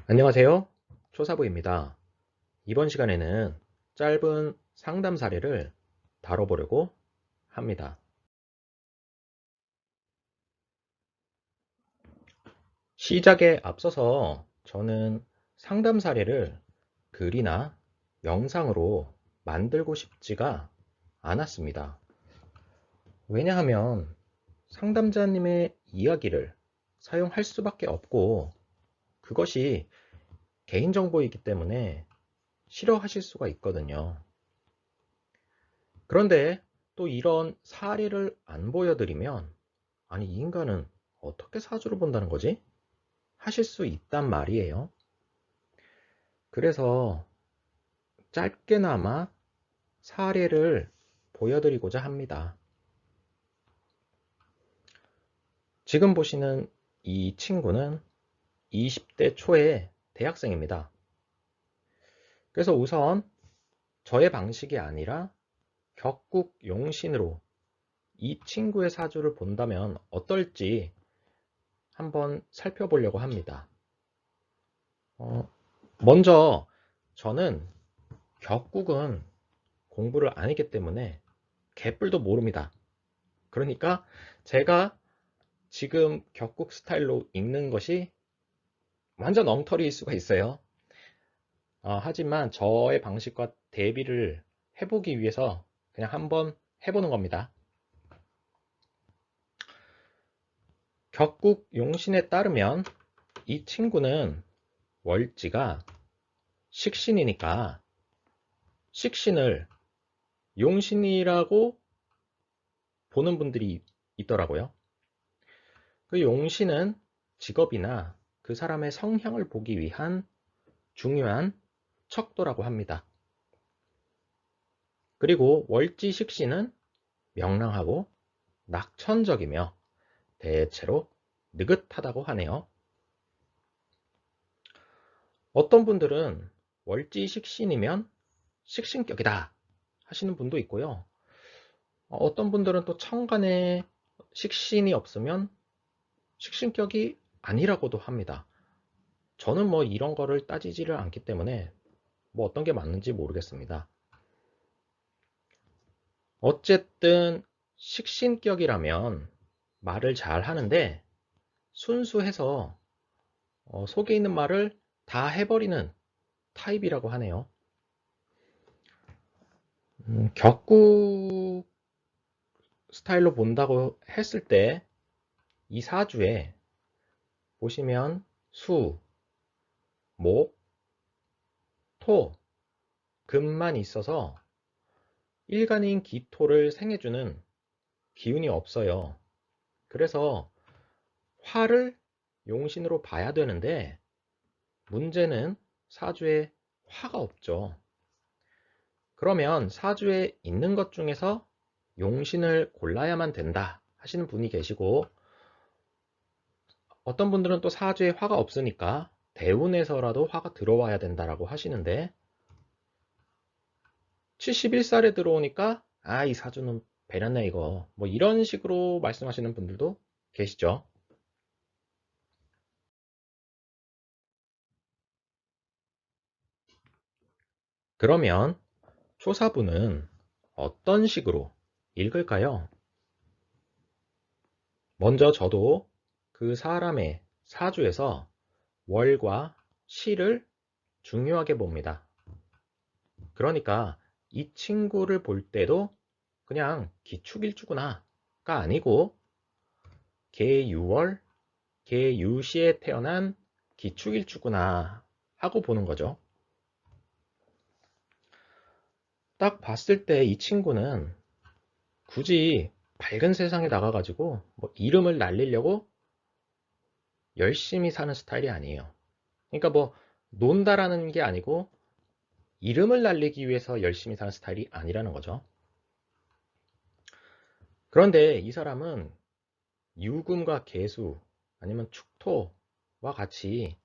안녕하세요. 초사부입니다. 이번 시간에는 짧은 상담 사례를 다뤄보려고 합니다. 시작에 앞서서 저는 상담 사례를 글이나 영상으로 만들고 싶지가 않았습니다. 왜냐하면 상담자님의 이야기를 사용할 수밖에 없고 그것이 개인정보이기 때문에 싫어하실 수가 있거든요. 그런데 또 이런 사례를 안 보여드리면 아니 이 인간은 어떻게 사주를 본다는 거지? 하실 수 있단 말이에요. 그래서 짧게나마 사례를 보여드리고자 합니다. 지금 보시는 이 친구는 20대 초의 대학생입니다. 그래서 우선 저의 방식이 아니라 격국 용신으로 이 친구의 사주를 본다면 어떨지 한번 살펴보려고 합니다. 먼저 저는 격국은 공부를 안 했기 때문에 개뿔도 모릅니다. 그러니까 제가 지금 격국 스타일로 읽는 것이 완전 엉터리일 수가 있어요. 하지만 저의 방식과 대비를 해보기 위해서 그냥 한번 해보는 겁니다. 격국 용신에 따르면 이 친구는 월지가 식신이니까 식신을 용신이라고 보는 분들이 있더라고요. 그 용신은 직업이나 그 사람의 성향을 보기 위한 중요한 척도라고 합니다. 그리고 월지식신은 명랑하고 낙천적이며 대체로 느긋하다고 하네요. 어떤 분들은 월지식신이면 식신격이다 하시는 분도 있고요. 어떤 분들은 또 천간에 식신이 없으면 식신격이 아니라고도 합니다. 저는 뭐 이런 거를 따지지를 않기 때문에 뭐 어떤 게 맞는지 모르겠습니다. 어쨌든 식신격이라면 말을 잘 하는데 순수해서 속에 있는 말을 다 해버리는 타입이라고 하네요. 격국 스타일로 본다고 했을 때 이 사주에 보시면 수, 목, 토, 금만 있어서 일간인 기토를 생해주는 기운이 없어요. 그래서 화를 용신으로 봐야 되는데 문제는 사주에 화가 없죠. 그러면 사주에 있는 것 중에서 용신을 골라야만 된다 하시는 분이 계시고 어떤 분들은 또 사주에 화가 없으니까 대운에서라도 화가 들어와야 된다라고 하시는데 71살에 들어오니까 이 사주는 배렸네 이거 뭐 이런 식으로 말씀하시는 분들도 계시죠. 그러면 초사부는 어떤 식으로 읽을까요? 먼저 저도 그 사람의 사주에서 월과 시를 중요하게 봅니다. 그러니까 이 친구를 볼 때도 그냥 기축일주구나가 아니고 계유월, 계유시에 태어난 기축일주구나 하고 보는 거죠. 딱 봤을 때 이 친구는 굳이 밝은 세상에 나가가지고 뭐 이름을 날리려고 열심히 사는 스타일이 아니에요. 그러니까 뭐 논다라는 게 아니고 이름을 날리기 위해서 열심히 사는 스타일이 아니라는 거죠. 그런데 이 사람은 유금과 계수 아니면 축토와 같이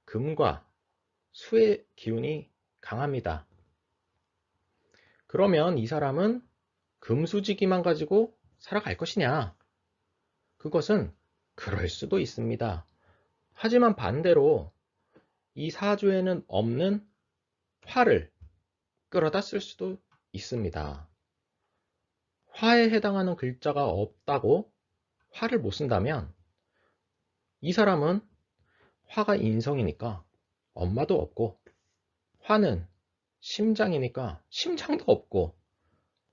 금과 수의 기운이 강합니다. 그러면 이 사람은 금수지기만 가지고 살아갈 것이냐? 그것은 그럴 수도 있습니다. 하지만 반대로 이 사주에는 없는 화를 끌어다 쓸 수도 있습니다. 화에 해당하는 글자가 없다고 화를 못 쓴다면 이 사람은 화가 인성이니까 엄마도 없고, 화는 심장이니까 심장도 없고,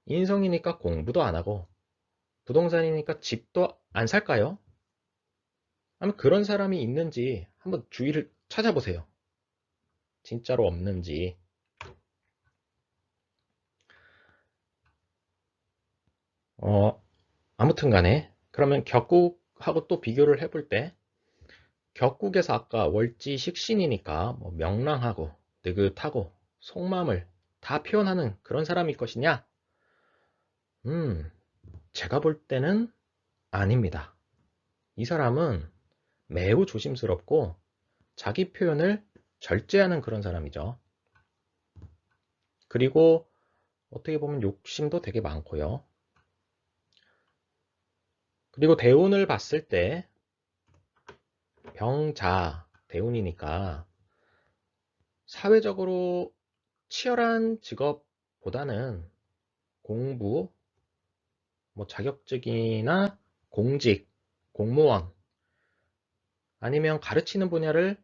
인성이니까 공부도 안 하고, 부동산이니까 집도 안 살까요? 아마 그런 사람이 있는지 한번 주위를 찾아보세요. 진짜로 없는지. 아무튼 간에 그러면 격국하고 또 비교를 해볼 때, 격국에서 아까 월지 식신이니까 뭐 명랑하고 느긋하고 속마음을 다 표현하는 그런 사람일 것이냐? 제가 볼 때는 아닙니다. 이 사람은 매우 조심스럽고 자기 표현을 절제하는 그런 사람이죠. 그리고 어떻게 보면 욕심도 되게 많고요. 그리고 대운을 봤을 때 병자 대운이니까 사회적으로 치열한 직업보다는 공부, 뭐 자격증이나 공직, 공무원, 아니면 가르치는 분야를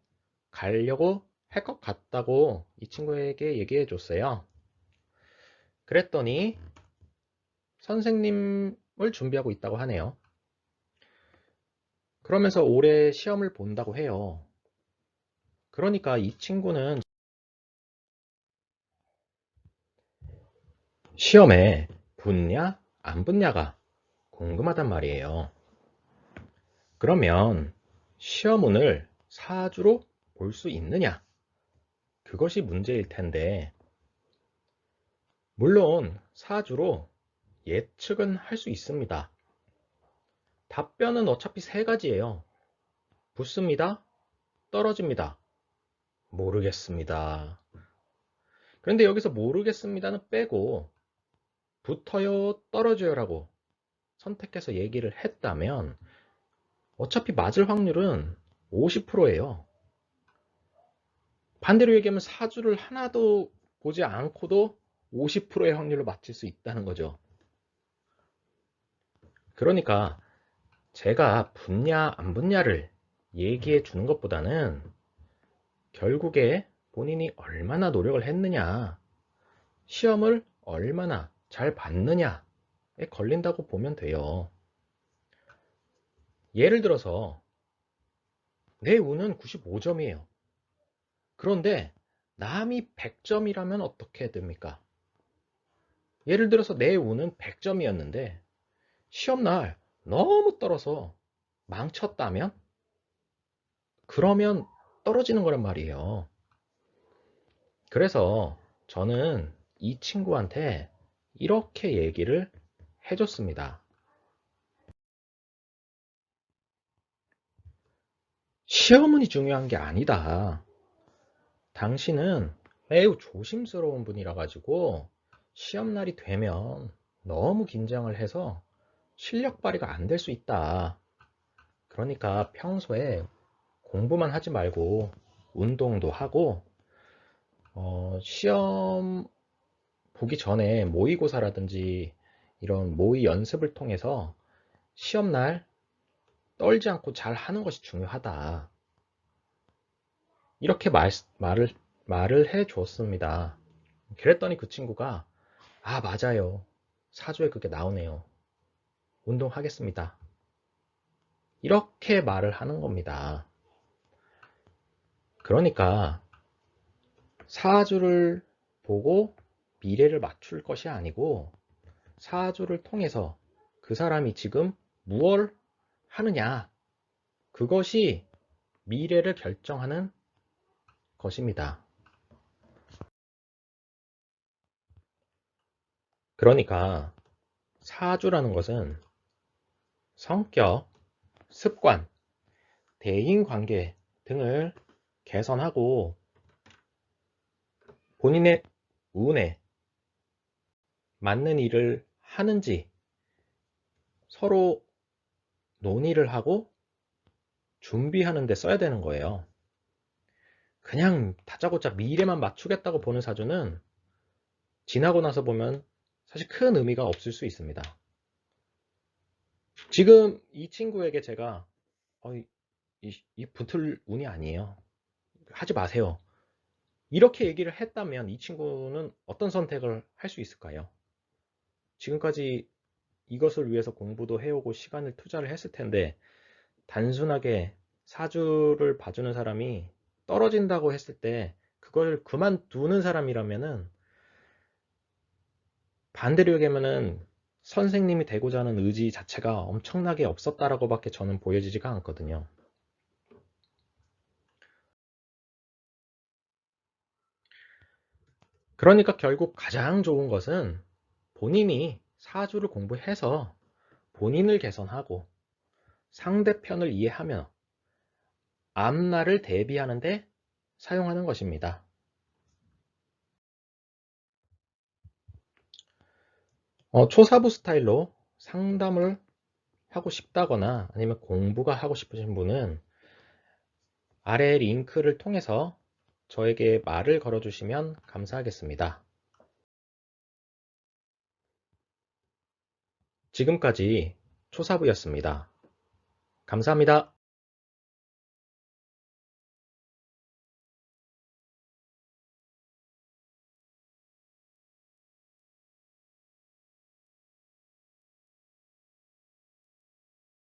가려고 할 것 같다고 이 친구에게 얘기해 줬어요. 그랬더니 선생님을 준비하고 있다고 하네요. 그러면서 올해 시험을 본다고 해요. 그러니까 이 친구는 시험에 붙냐 안 붙냐가 궁금하단 말이에요. 그러면 시험운을 사주로 볼 수 있느냐? 그것이 문제일 텐데, 물론 사주로 예측은 할 수 있습니다. 답변은 어차피 세 가지예요. 붙습니다. 떨어집니다. 모르겠습니다. 그런데 여기서 모르겠습니다는 빼고 붙어요, 떨어져요 라고 선택해서 얘기를 했다면 어차피 맞을 확률은 50%예요. 반대로 얘기하면 사주를 하나도 보지 않고도 50%의 확률로 맞힐 수 있다는 거죠. 그러니까 제가 붙냐 안 붙냐를 얘기해 주는 것보다는 결국에 본인이 얼마나 노력을 했느냐, 시험을 얼마나 잘 봤느냐에 걸린다고 보면 돼요. 예를 들어서 내 운은 95점이에요. 그런데 남이 100점이라면 어떻게 됩니까? 예를 들어서 내 운은 100점이었는데 시험날 너무 떨어서 망쳤다면? 그러면 떨어지는 거란 말이에요. 그래서 저는 이 친구한테 이렇게 얘기를 해줬습니다. 시험운이 중요한 게 아니다. 당신은 매우 조심스러운 분이라 가지고 시험날이 되면 너무 긴장을 해서 실력 발휘가 안 될 수 있다. 그러니까 평소에 공부만 하지 말고 운동도 하고 시험 보기 전에 모의고사라든지 이런 모의 연습을 통해서 시험날 떨지 않고 잘 하는 것이 중요하다. 이렇게 말을 해 주었습니다. 그랬더니 그 친구가 아, 맞아요. 사주에 그게 나오네요. 운동하겠습니다. 이렇게 말을 하는 겁니다. 그러니까 사주를 보고 미래를 맞출 것이 아니고 사주를 통해서 그 사람이 지금 무엇을 하느냐, 그것이 미래를 결정하는 것입니다. 그러니까 사주라는 것은 성격, 습관, 대인관계 등을 개선하고 본인의 운에 맞는 일을 하는지 서로 논의를 하고 준비하는 데 써야 되는 거예요. 그냥 다짜고짜 미래만 맞추겠다고 보는 사주는 지나고 나서 보면 사실 큰 의미가 없을 수 있습니다. 지금 이 친구에게 제가 이 붙을 운이 아니에요. 하지 마세요. 이렇게 얘기를 했다면 이 친구는 어떤 선택을 할 수 있을까요? 지금까지 이것을 위해서 공부도 해오고 시간을 투자를 했을 텐데 단순하게 사주를 봐주는 사람이 떨어진다고 했을 때 그걸 그만두는 사람이라면은 반대로 얘기하면은 선생님이 되고자 하는 의지 자체가 엄청나게 없었다라고밖에 저는 보여지지가 않거든요. 그러니까 결국 가장 좋은 것은 본인이 사주를 공부해서 본인을 개선하고 상대편을 이해하며 앞날을 대비하는데 사용하는 것입니다. 초사부 스타일로 상담을 하고 싶다거나 아니면 공부가 하고 싶으신 분은 아래 링크를 통해서 저에게 말을 걸어주시면 감사하겠습니다. 지금까지 초사부였습니다. 감사합니다.